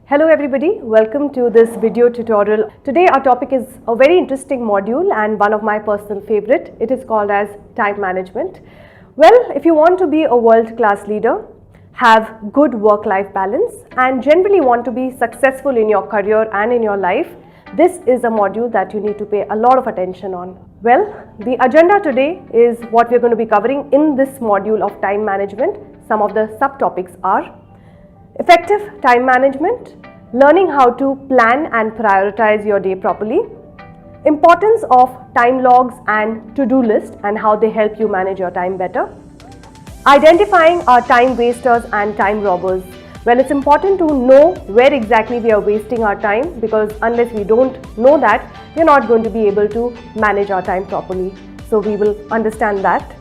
Hello everybody, welcome to this video tutorial. Today our topic is a very interesting module and one of my personal favorite. It is called as time management. Well, if you want to be a world-class leader, have good work-life balance and generally want to be successful in your career and in your life, this is a module that you need to pay a lot of attention on. Well, the agenda today is what we're going to be covering in this module of time management. Some of the subtopics are effective time management, learning how to plan and prioritize your day properly, importance of time logs and to-do list and how they help you manage your time better, identifying our time wasters and time robbers. Well, it's important to know where exactly we are wasting our time, because unless we don't know that, we're not going to be able to manage our time properly. So we will understand that.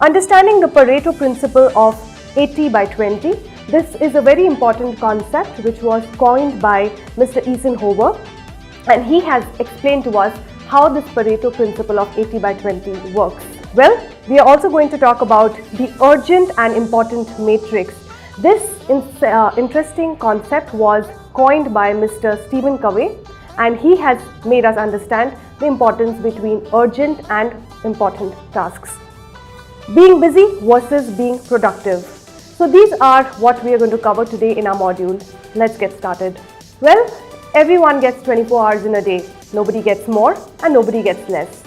Understanding the Pareto principle of 80/20. This is a very important concept which was coined by Mr. Eisenhower, and he has explained to us how this Pareto principle of 80/20 works. Well, we are also going to talk about the urgent and important matrix. This interesting concept was coined by Mr. Stephen Covey, and he has made us understand the importance between urgent and important tasks. Being busy versus being productive. So these are what we are going to cover today in our module. Let's get started. Well, everyone gets 24 hours in a day. Nobody gets more and nobody gets less.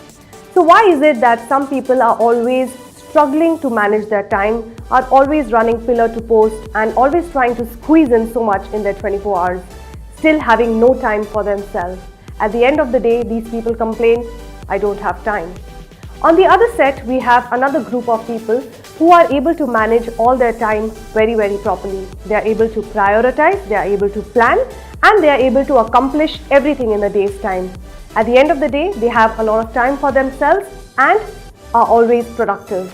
So why is it that some people are always struggling to manage their time, are always running pillar to post and always trying to squeeze in so much in their 24 hours, still having no time for themselves? At the end of the day, these people complain, I don't have time. On the other set, we have another group of people who are able to manage all their time very properly. They are able to prioritize, they are able to plan, and they are able to accomplish everything in a day's time. At the end of the day, they have a lot of time for themselves and are always productive.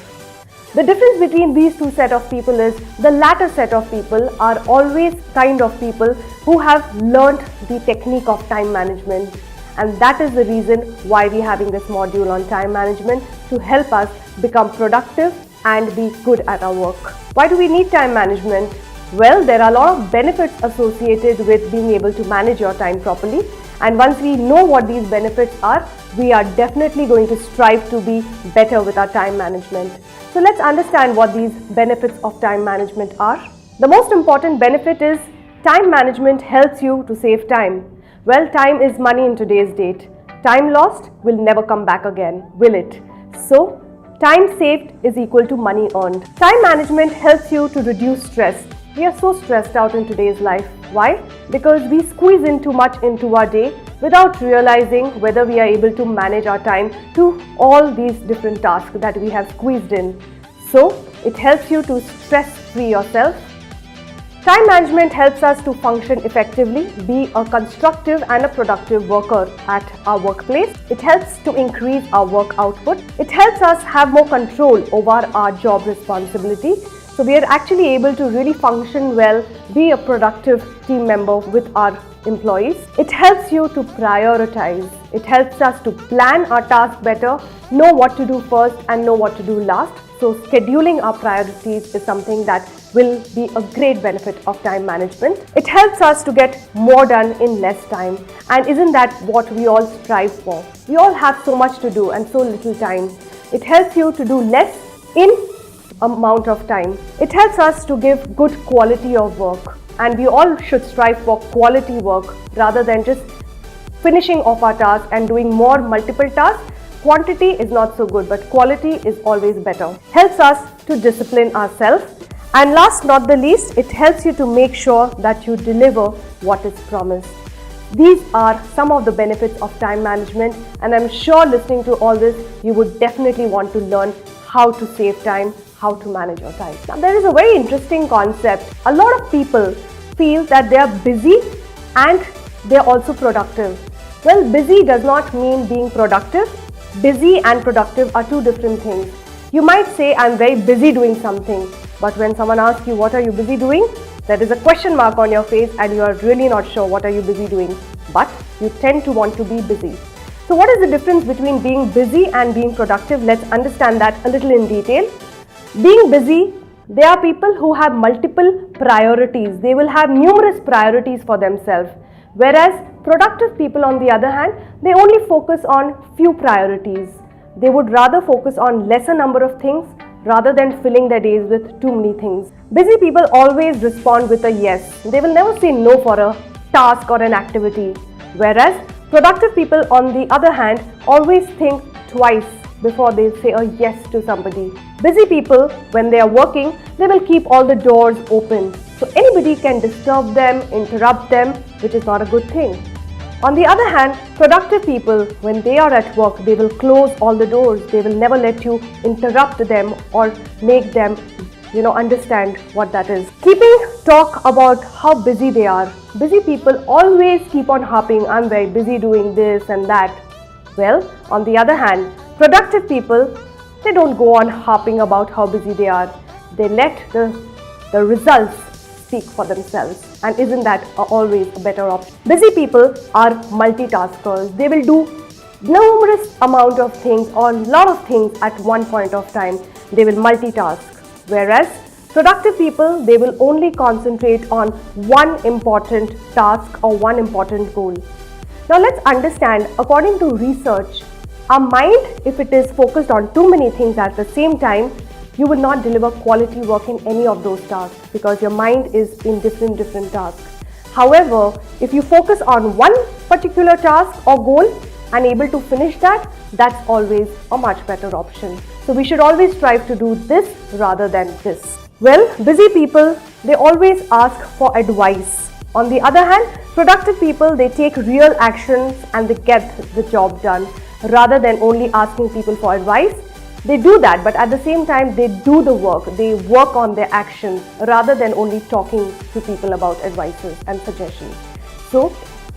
The difference between these two set of people is the latter set of people are always kind of people who have learned the technique of time management. And that is the reason why we are having this module on time management, to help us become productive and be good at our work. Why do we need time management? Well, there are a lot of benefits associated with being able to manage your time properly. And once we know what these benefits are, we are definitely going to strive to be better with our time management. So let's understand what these benefits of time management are. The most important benefit is time management helps you to save time. Well, time is money in today's date. Time lost will never come back again, will it? So, time saved is equal to money earned. Time management helps you to reduce stress. We are so stressed out in today's life. Why? Because we squeeze in too much into our day without realizing whether we are able to manage our time to all these different tasks that we have squeezed in. So, it helps you to stress-free yourself. Time management helps us to function effectively, be a constructive and a productive worker at our workplace. It helps to increase our work output. It helps us have more control over our job responsibility. So we are actually able to really function well, be a productive team member with our employees. It helps you to prioritize. It helps us to plan our task better, know what to do first and know what to do last. So scheduling our priorities is something that will be a great benefit of time management. It helps us to get more done in less time. And isn't that what we all strive for? We all have so much to do and so little time. It helps you to do less in amount of time. It helps us to give good quality of work. And we all should strive for quality work rather than just finishing off our task and doing more multiple tasks. Quantity is not so good, but quality is always better. Helps us to discipline ourselves. And last not the least, it helps you to make sure that you deliver what is promised. These are some of the benefits of time management, and I'm sure listening to all this, you would definitely want to learn how to save time, how to manage your time. Now, there is a very interesting concept. A lot of people feel that they are busy and they are also productive. Well, busy does not mean being productive. Busy and productive are two different things. You might say, I'm very busy doing something, but when someone asks you, what are you busy doing? There is a question mark on your face and you are really not sure what are you busy doing, but you tend to want to be busy. So what is the difference between being busy and being productive? Let's understand that a little in detail. Being busy They are people who have multiple priorities. They will have numerous priorities for themselves. Whereas productive people, on the other hand, they only focus on few priorities. They would rather focus on lesser number of things rather than filling their days with too many things. Busy people always respond with a yes. They will never say no for a task or an activity. Whereas productive people, on the other hand, always think twice before they say a yes to somebody. Busy people, when they are working, they will keep all the doors open. So anybody can disturb them, interrupt them, which is not a good thing. On the other hand, productive people, when they are at work, they will close all the doors. They will never let you interrupt them or make them, understand what that is. Keeping talk about how busy they are. Busy people always keep on harping, I'm very busy doing this and that. Well, on the other hand, productive people, they don't go on harping about how busy they are. They let the results speak for themselves, and isn't that always a better option? Busy people are multitaskers. They will do numerous amount of things or lot of things at one point of time. They will multitask. Whereas productive people, they will only concentrate on one important task or one important goal. Now let's understand, according to research, our mind, if it is focused on too many things at the same time, you will not deliver quality work in any of those tasks because your mind is in different tasks. However, if you focus on one particular task or goal and able to finish that, that's always a much better option. So we should always strive to do this rather than this. Well, busy people, they always ask for advice. On the other hand, productive people, they take real actions and they get the job done rather than only asking people for advice. They do that, but at the same time, they do the work. They work on their actions rather than only talking to people about advices and suggestions. So,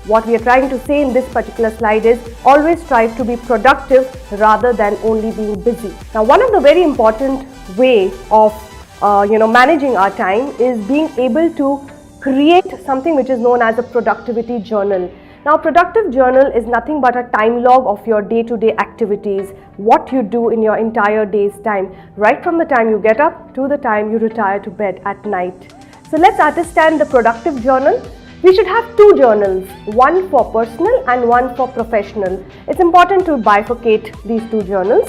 what we are trying to say in this particular slide is always strive to be productive rather than only being busy. Now, one of the very important way of managing our time is being able to create something which is known as a productivity journal. Now, productive journal is nothing but a time log of your day-to-day activities, what you do in your entire day's time, right from the time you get up to the time you retire to bed at night. So let's understand the productive journal. We should have two journals, one for personal and one for professional. It's important to bifurcate these two journals.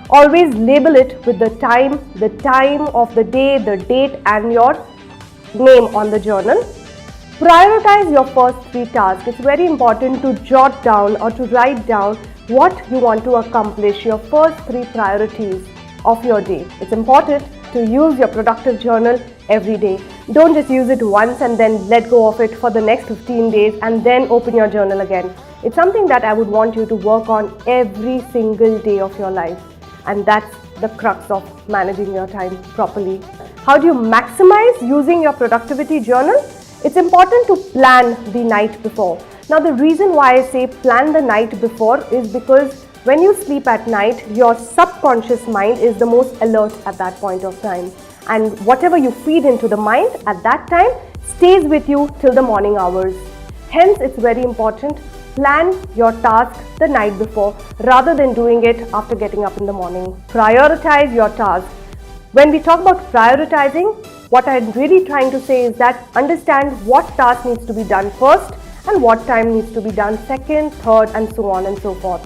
Always label it with the time of the day, the date and your name on the journal. Prioritize your first 3 tasks. It's very important to jot down or to write down what you want to accomplish, your first 3 priorities of your day. It's important to use your productive journal every day. Don't just use it once and then let go of it for the next 15 days and then open your journal again. It's something that I would want you to work on every single day of your life. And that's the crux of managing your time properly. How do you maximize using your productivity journal? It's important to plan the night before. Now, the reason why I say plan the night before is because when you sleep at night, your subconscious mind is the most alert at that point of time. And whatever you feed into the mind at that time stays with you till the morning hours. Hence, it's very important, plan your task the night before rather than doing it after getting up in the morning. Prioritize your task. When we talk about prioritizing, what I'm really trying to say is that understand what task needs to be done first and what time needs to be done second, third, and so on and so forth.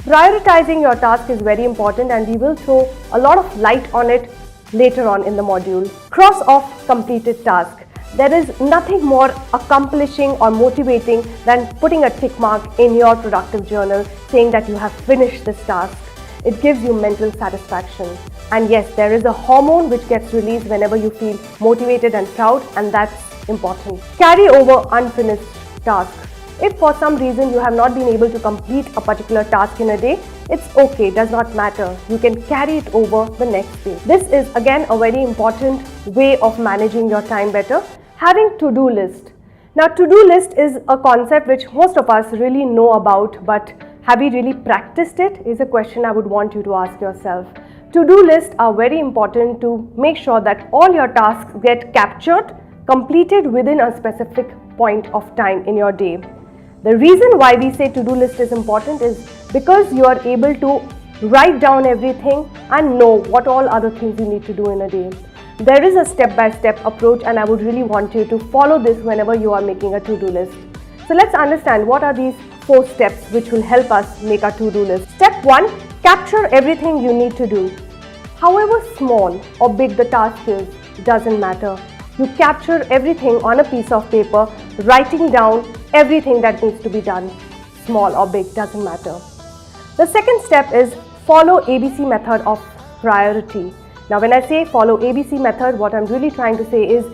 Prioritizing your task is very important and we will throw a lot of light on it later on in the module. Cross off completed task. There is nothing more accomplishing or motivating than putting a tick mark in your productive journal saying that you have finished this task. It gives you mental satisfaction. And yes, there is a hormone which gets released whenever you feel motivated and proud, and that's important. Carry over unfinished tasks. If for some reason you have not been able to complete a particular task in a day, it's okay, does not matter. You can carry it over the next day. This is again a very important way of managing your time better. Having to-do list. Now, to-do list is a concept which most of us really know about, but have we really practiced it is a question I would want you to ask yourself. To-do lists are very important to make sure that all your tasks get captured, completed within a specific point of time in your day. The reason why we say to-do list is important is because you are able to write down everything and know what all other things you need to do in a day. There is a step-by-step approach, and I would really want you to follow this whenever you are making a to-do list. So let's understand what are these 4 steps which will help us make a to-do list. Step 1, capture everything you need to do. However small or big the task is, doesn't matter. You capture everything on a piece of paper, writing down everything that needs to be done. Small or big, doesn't matter. The second step is follow ABC method of priority. Now when I say follow ABC method, what I'm really trying to say is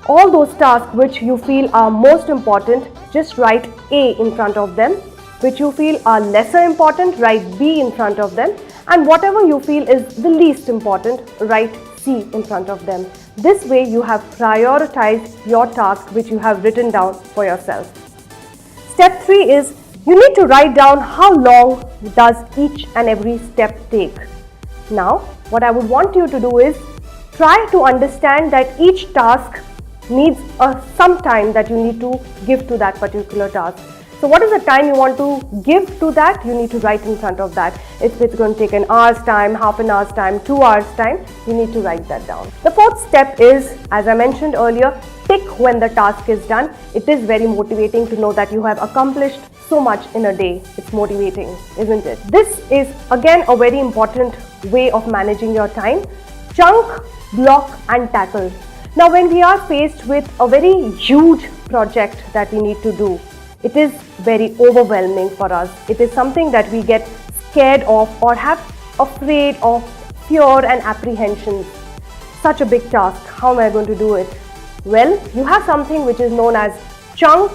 all those tasks which you feel are most important, just write A in front of them. Which you feel are lesser important, write B in front of them. And whatever you feel is the least important, write C in front of them. This way you have prioritized your task which you have written down for yourself. Step 3 is you need to write down how long does each and every step take. Now, what I would want you to do is try to understand that each task needs some time that you need to give to that particular task. So what is the time you want to give to that? You need to write in front of that. If it's going to take an hour's time, half an hour's time, 2 hours time, you need to write that down. The fourth step is, as I mentioned earlier, tick when the task is done. It is very motivating to know that you have accomplished so much in a day. It's motivating, isn't it? This is again a very important way of managing your time. Chunk, block and tackle. Now when we are faced with a very huge project that we need to do, it is very overwhelming for us. It is something that we get scared of or have afraid of, fear and apprehension. Such a big task, how am I going to do it? Well, you have something which is known as chunk,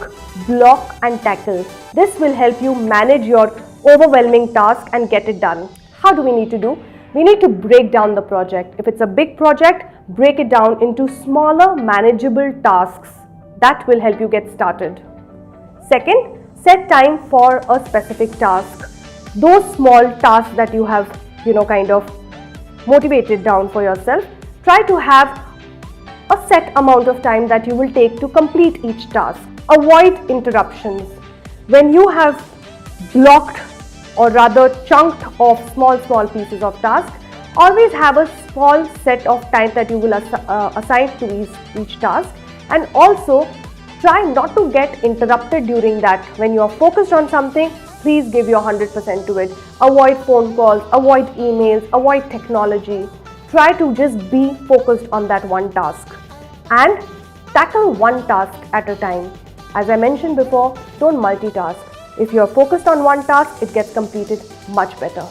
block and tackle. This will help you manage your overwhelming task and get it done. How do we need to do? We need to break down the project. If it's a big project, break it down into smaller manageable tasks. That will help you get started. Second, set time for a specific task. Those small tasks that you have, kind of motivated down for yourself, try to have a set amount of time that you will take to complete each task. Avoid interruptions. When you have blocked or rather chunked off small pieces of task, always have a small set of time that you will assign to each task, and also try not to get interrupted during that. When you are focused on something, please give your 100% to it. Avoid phone calls, avoid emails, avoid technology. Try to just be focused on that one task and tackle one task at a time. As I mentioned before, don't multitask. If you are focused on one task, it gets completed much better.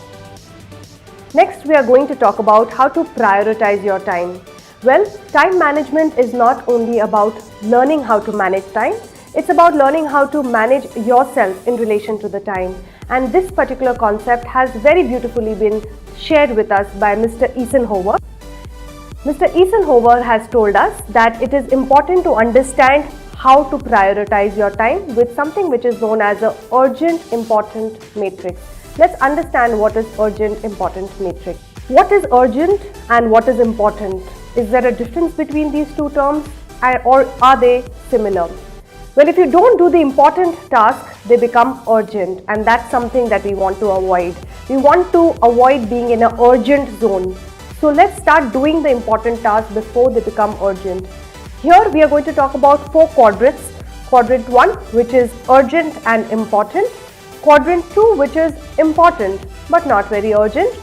Next, we are going to talk about how to prioritize your time. Well, time management is not only about learning how to manage time, it's about learning how to manage yourself in relation to the time. And this particular concept has very beautifully been shared with us by Mr. Eisenhower. Mr. Eisenhower has told us that it is important to understand how to prioritize your time with something which is known as the urgent important matrix. Let's understand what is urgent important matrix. What is urgent and what is important? Is there a difference between these two terms, or are they similar? Well, if you don't do the important task, they become urgent, and that's something that we want to avoid. We want to avoid being in an urgent zone. So let's start doing the important tasks before they become urgent. Here we are going to talk about 4 quadrants. Quadrant 1, which is urgent and important. Quadrant 2, which is important but not very urgent.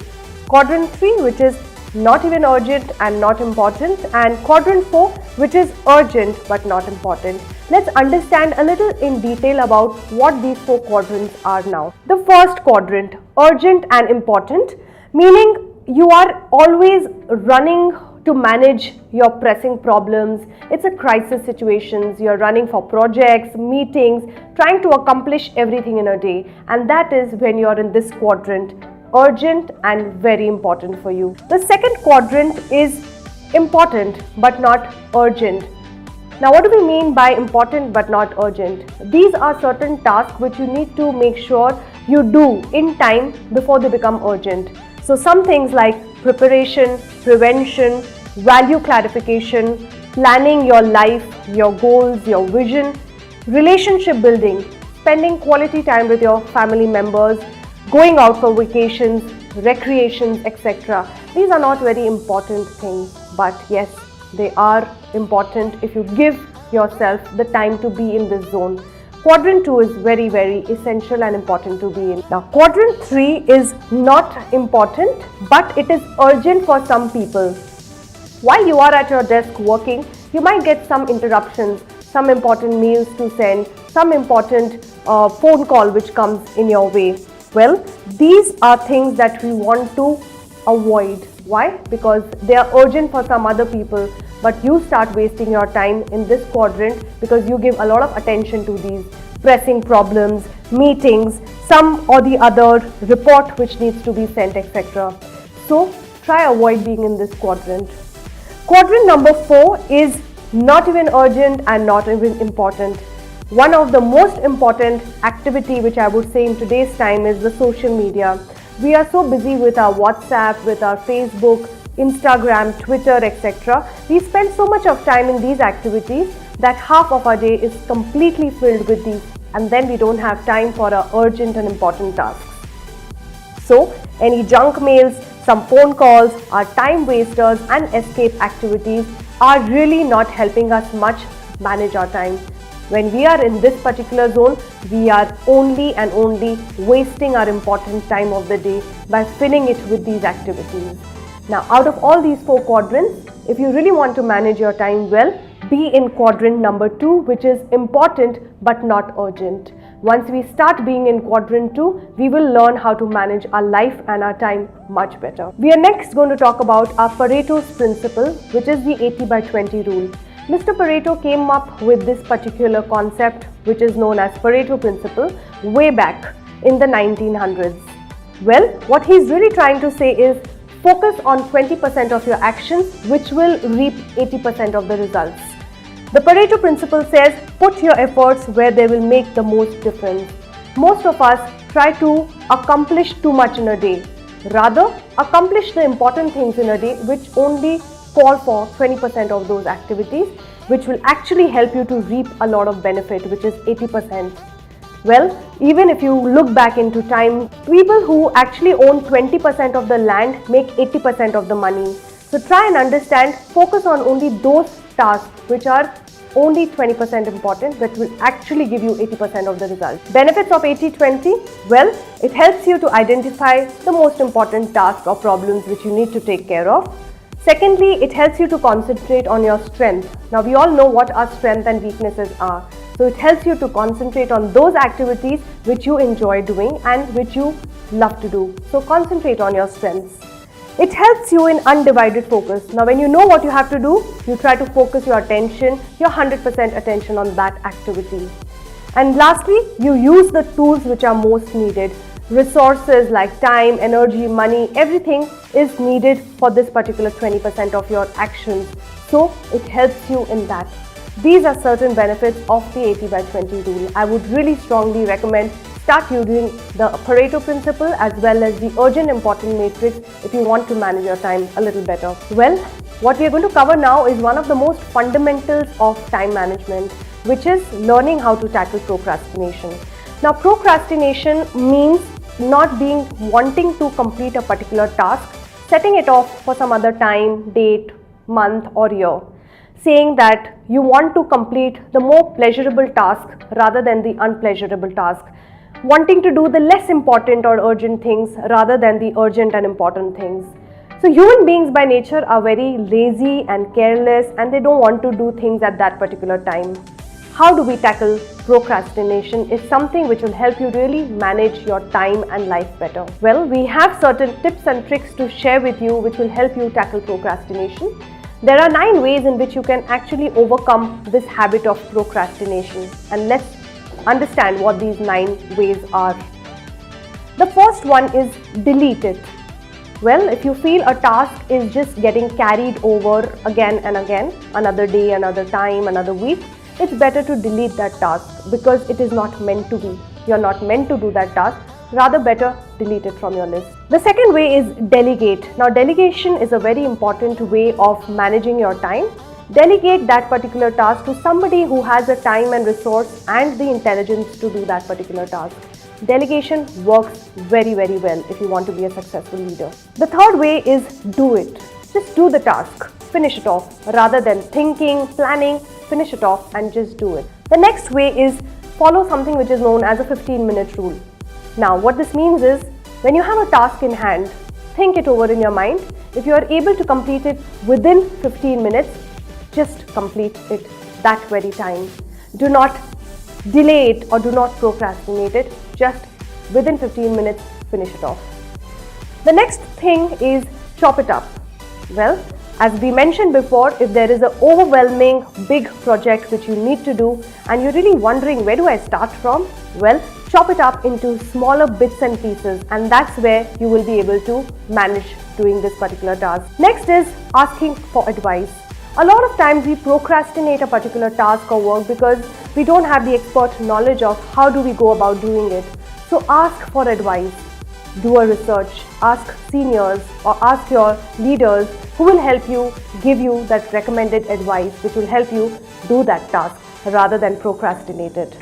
Quadrant 3, which is not even urgent and not important, and quadrant 4, which is urgent but not important. Let's understand a little in detail about what these 4 quadrants are now. The first quadrant, urgent and important, meaning you are always running to manage your pressing problems. It's a crisis situations. You're running for projects, meetings, trying to accomplish everything in a day, and that is when you're in this quadrant, urgent and very important for you. The second quadrant is important but not urgent. Now, what do we mean by important but not urgent? These are certain tasks which you need to make sure you do in time before they become urgent. So some things like preparation, prevention, value clarification, planning your life, your goals, your vision, relationship building, spending quality time with your family members, going out for vacations, recreations, etc. These are not very important things, but yes, They are important if you give yourself the time to be in this zone. Quadrant 2 is very, very essential and important to be in. Now, quadrant 3 is not important, but it is urgent for some people. While you are at your desk working, you might get some interruptions, some important mails to send, some important phone call which comes in your way. Well, these are things that we want to avoid. Why? Because they are urgent for some other people, but you start wasting your time in this quadrant because you give a lot of attention to these pressing problems, meetings, some or the other report which needs to be sent, etc. So try avoid being in this quadrant. Quadrant number 4 is not even urgent and not even important. One of the most important activity which I would say in today's time is the social media. We are so busy with our WhatsApp, with our Facebook, Instagram, Twitter, etc. We spend so much of time in these activities that half of our day is completely filled with these, and then we don't have time for our urgent and important tasks. So any junk mails, some phone calls, our time wasters and escape activities are really not helping us much manage our time. When we are in this particular zone, we are only and only wasting our important time of the day by filling it with these activities. Now, out of all these 4 quadrants, if you really want to manage your time well, be in quadrant number 2, which is important but not urgent. Once we start being in quadrant 2, we will learn how to manage our life and our time much better. We are next going to talk about our Pareto's principle, which is the 80/20 rule. Mr. Pareto came up with this particular concept, which is known as Pareto principle, way back in the 1900s. Well, what he's really trying to say is focus on 20% of your actions, which will reap 80% of the results. The Pareto principle says put your efforts where they will make the most difference. Most of us try to accomplish too much in a day. Rather, accomplish the important things in a day which only call for 20% of those activities, which will actually help you to reap a lot of benefit, which is 80%. Well, even if you look back into time, people who actually own 20% of the land make 80% of the money. So try and understand, focus on only those tasks which are only 20% important but will actually give you 80% of the results. Benefits of 80/20? Well, it helps you to identify the most important tasks or problems which you need to take care of. Secondly, it helps you to concentrate on your strength. Now, we all know what our strengths and weaknesses are. So it helps you to concentrate on those activities which you enjoy doing and which you love to do. So concentrate on your strengths. It helps you in undivided focus. Now, when you know what you have to do, you try to focus your attention, your 100% attention on that activity. And lastly, you use the tools which are most needed. Resources like time, energy, money, everything is needed for this particular 20% of your actions. So it helps you in that. These are certain benefits of the 80/20 rule. I would really strongly recommend start using the Pareto principle as well as the urgent important matrix if you want to manage your time a little better. Well, what we are going to cover now is one of the most fundamentals of time management, which is learning how to tackle procrastination. Now, procrastination means not wanting to complete a particular task, setting it off for some other time, date, month or year, saying that you want to complete the more pleasurable task rather than the unpleasurable task, wanting to do the less important or urgent things rather than the urgent and important things. So human beings by nature are very lazy and careless, and they don't want to do things at that particular time. How do we tackle procrastination is something which will help you really manage your time and life better. Well, we have certain tips and tricks to share with you which will help you tackle procrastination. There are 9 ways in which you can actually overcome this habit of procrastination, and let's understand what these 9 ways are. The first one is delete it. Well, if you feel a task is just getting carried over again and again, another day, another time, another week, it's better to delete that task because it is not meant to be. You're not meant to do that task. Rather better delete it from your list. The second way is delegate. Now, delegation is a very important way of managing your time. Delegate that particular task to somebody who has the time and resource and the intelligence to do that particular task. Delegation works very, very well if you want to be a successful leader. The third way is do it. Just do the task. finish it off. Rather than thinking, planning, finish it off and just do it. The next way is follow something which is known as a 15-minute rule. Now, what this means is, when you have a task in hand, think it over in your mind. If you are able to complete it within 15 minutes, just complete it that very time. Do not delay it or do not procrastinate it. Just within 15 minutes, finish it off. The next thing is chop it up. Well, as we mentioned before, if there is an overwhelming big project which you need to do and you're really wondering where do I start from? Well, chop it up into smaller bits and pieces, and that's where you will be able to manage doing this particular task. Next is asking for advice. A lot of times we procrastinate a particular task or work because we don't have the expert knowledge of how do we go about doing it. So ask for advice. Do a research, ask seniors or ask your leaders who will help you, give you that recommended advice which will help you do that task rather than procrastinate it.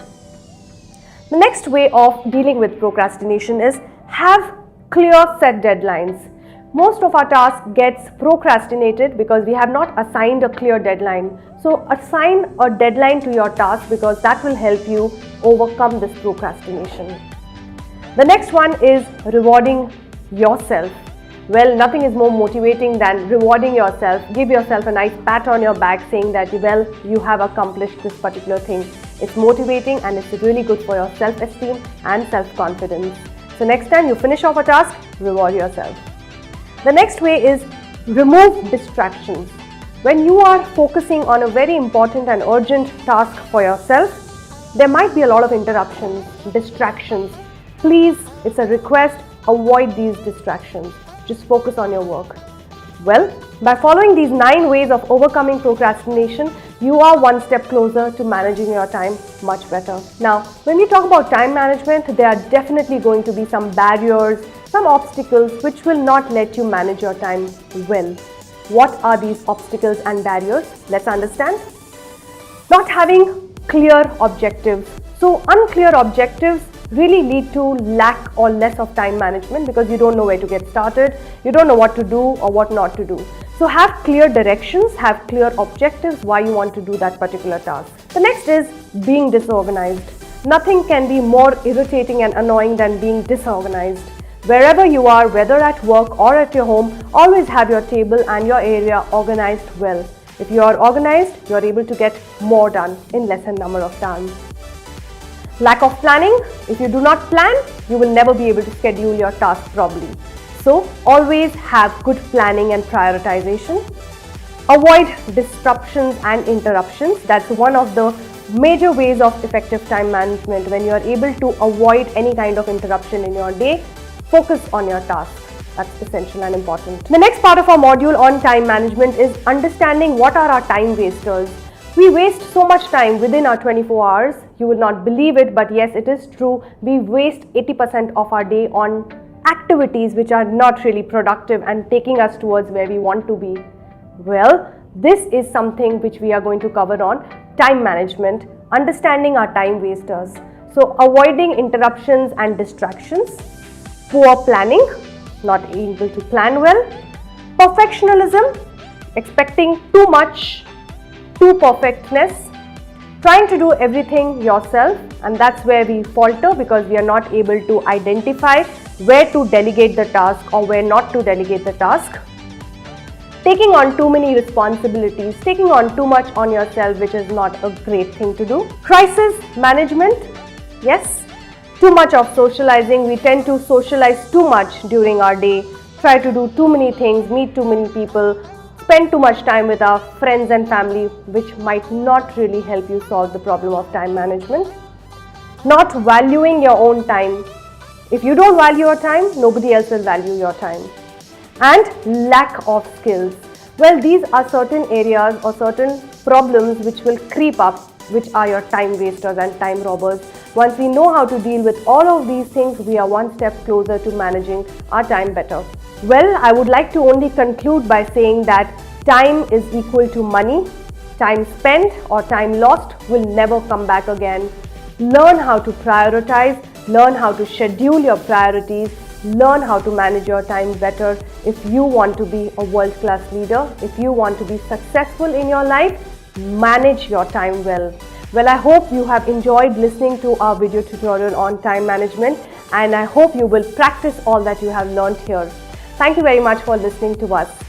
The next way of dealing with procrastination is have clear set deadlines. Most of our task gets procrastinated because we have not assigned a clear deadline. So assign a deadline to your task because that will help you overcome this procrastination. The next one is rewarding yourself. Well, nothing is more motivating than rewarding yourself. Give yourself a nice pat on your back saying that, well, you have accomplished this particular thing. It's motivating and it's really good for your self-esteem and self-confidence. So next time you finish off a task, reward yourself. The next way is remove distractions. When you are focusing on a very important and urgent task for yourself, there might be a lot of interruptions, distractions. Please, it's a request, avoid these distractions. Just focus on your work. Well, by following these 9 ways of overcoming procrastination, you are one step closer to managing your time much better. Now, when we talk about time management, there are definitely going to be some barriers, some obstacles which will not let you manage your time well. What are these obstacles and barriers? Let's understand. Not having clear objectives. So, unclear objectives really lead to lack or less of time management because you don't know where to get started, you don't know what to do or what not to do. So have clear directions, have clear objectives why you want to do that particular task. The next is being disorganized. Nothing can be more irritating and annoying than being disorganized. Wherever you are, whether at work or at your home, always have your table and your area organized well. If you are organized, you are able to get more done in lesser number of time. Lack of planning. If you do not plan, you will never be able to schedule your task properly. So always have good planning and prioritization. Avoid disruptions and interruptions. That's one of the major ways of effective time management. When you are able to avoid any kind of interruption in your day, focus on your task. That's essential and important. The next part of our module on time management is understanding what are our time wasters. We waste so much time within our 24 hours. You will not believe it, but yes, it is true. We waste 80% of our day on activities which are not really productive and taking us towards where we want to be. Well, this is something which we are going to cover on time management, understanding our time wasters. So avoiding interruptions and distractions, poor planning, not able to plan well, perfectionism, expecting too much, too perfectness, trying to do everything yourself, and that's where we falter because we are not able to identify where to delegate the task or where not to delegate the task. Taking on too many responsibilities, taking on too much on yourself, which is not a great thing to do. Crisis management, yes, too much of socializing. We tend to socialize too much during our day, try to do too many things, meet too many people, spend too much time with our friends and family, which might not really help you solve the problem of time management. Not valuing your own time. If you don't value your time, nobody else will value your time. And lack of skills. Well, these are certain areas or certain problems which will creep up, which are your time wasters and time robbers. Once we know how to deal with all of these things, we are one step closer to managing our time better. Well, I would like to only conclude by saying that time is equal to money. Time spent or time lost will never come back again. Learn how to prioritize, learn how to schedule your priorities, learn how to manage your time better if you want to be a world-class leader, if you want to be successful in your life. Manage your time well. Well, I hope you have enjoyed listening to our video tutorial on time management, and I hope you will practice all that you have learned here. Thank you very much for listening to us.